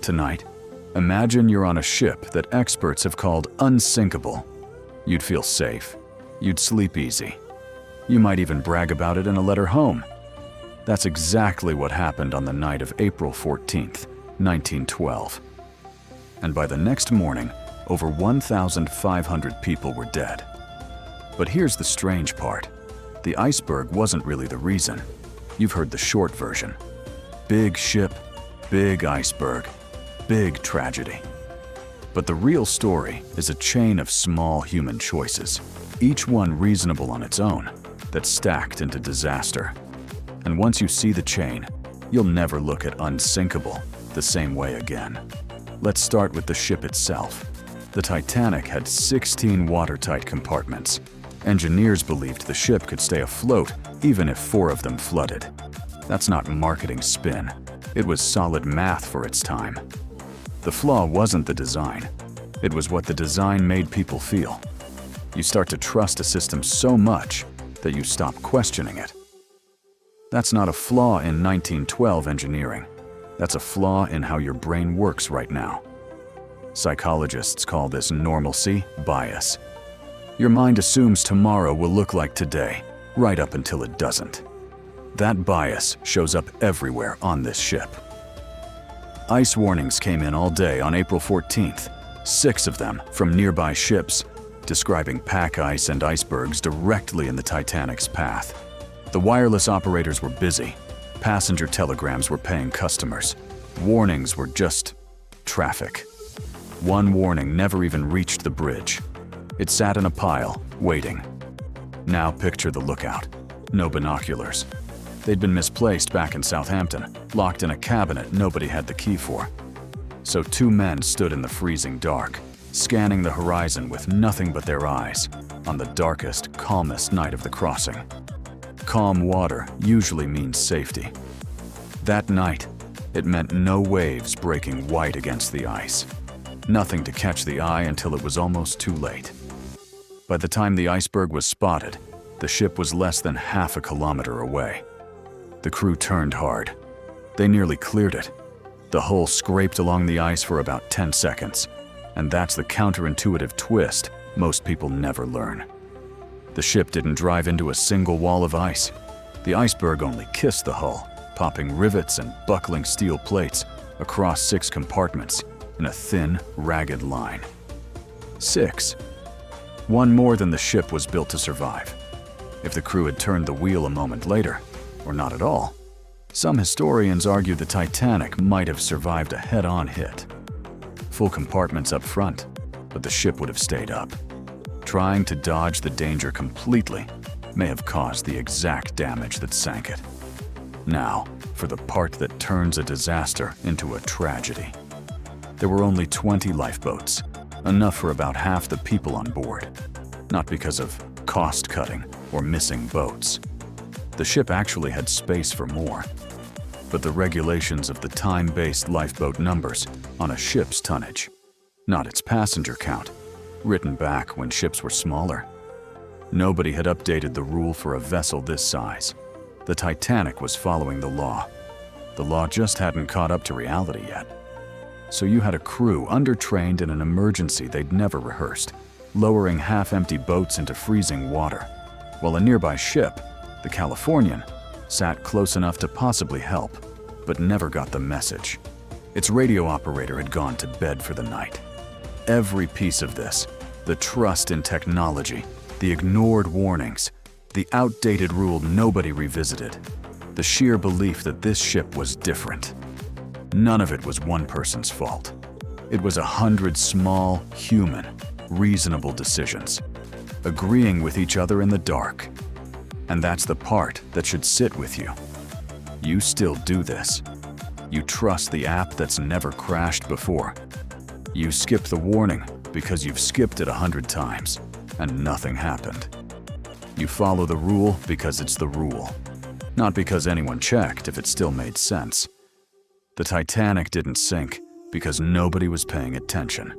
Tonight, imagine you're on a ship that experts have called unsinkable. You'd feel safe. You'd sleep easy. You might even brag about it in a letter home. That's exactly what happened on the night of April 14th, 1912. And by the next morning, over 1,500 people were dead. But here's the strange part. The iceberg wasn't really the reason. You've heard the short version. Big ship, big iceberg, big tragedy. But the real story is a chain of small human choices, each one reasonable on its own, that stacked into disaster. And once you see the chain, you'll never look at Unsinkable the same way again. Let's start with the ship itself. The Titanic had 16 watertight compartments. Engineers believed the ship could stay afloat even if 4 of them flooded. That's not marketing spin. It was solid math for its time. The flaw wasn't the design. It was what the design made people feel. You start to trust a system so much that you stop questioning it. That's not a flaw in 1912 engineering. That's a flaw in how your brain works right now. Psychologists call this normalcy bias. Your mind assumes tomorrow will look like today, right up until it doesn't. That bias shows up everywhere on this ship. Ice warnings came in all day on April 14th, 6 of them from nearby ships, describing pack ice and icebergs directly in the Titanic's path. The wireless operators were busy. Passenger telegrams were paying customers. Warnings were just traffic. One warning never even reached the bridge. It sat in a pile, waiting. Now picture the lookout. No binoculars. They'd been misplaced back in Southampton, locked in a cabinet nobody had the key for. So 2 men stood in the freezing dark, scanning the horizon with nothing but their eyes, on the darkest, calmest night of the crossing. Calm water usually means safety. That night, it meant no waves breaking white against the ice. Nothing to catch the eye until it was almost too late. By the time the iceberg was spotted, the ship was less than half a kilometer away. The crew turned hard. They nearly cleared it. The hull scraped along the ice for about 10 seconds, and that's the counterintuitive twist most people never learn. The ship didn't drive into a single wall of ice. The iceberg only kissed the hull, popping rivets and buckling steel plates across 6 compartments in a thin, ragged line. 6. One more than the ship was built to survive. If the crew had turned the wheel a moment later, or not at all, some historians argue the Titanic might have survived a head-on hit. Full compartments up front, but the ship would have stayed up. Trying to dodge the danger completely may have caused the exact damage that sank it. Now, for the part that turns a disaster into a tragedy. There were only 20 lifeboats, enough for about half the people on board. Not because of cost-cutting or missing boats. The ship actually had space for more. But the regulations of the time-based lifeboat numbers on a ship's tonnage, not its passenger count, written back when ships were smaller. Nobody had updated the rule for a vessel this size. The Titanic was following the law. The law just hadn't caught up to reality yet. So you had a crew undertrained in an emergency they'd never rehearsed, lowering half-empty boats into freezing water, while a nearby ship, the Californian, sat close enough to possibly help, but never got the message. Its radio operator had gone to bed for the night. Every piece of this, the trust in technology, the ignored warnings, the outdated rule nobody revisited, the sheer belief that this ship was different. None of it was one person's fault. It was 100 small, human, reasonable decisions, agreeing with each other in the dark. And that's the part that should sit with you. You still do this. You trust the app that's never crashed before. You skip the warning because you've skipped it 100 times and nothing happened. You follow the rule because it's the rule, not because anyone checked if it still made sense. The Titanic didn't sink because nobody was paying attention.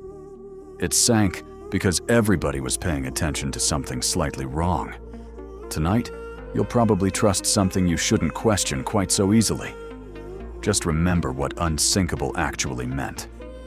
It sank because everybody was paying attention to something slightly wrong. Tonight, you'll probably trust something you shouldn't question quite so easily. Just remember what unsinkable actually meant.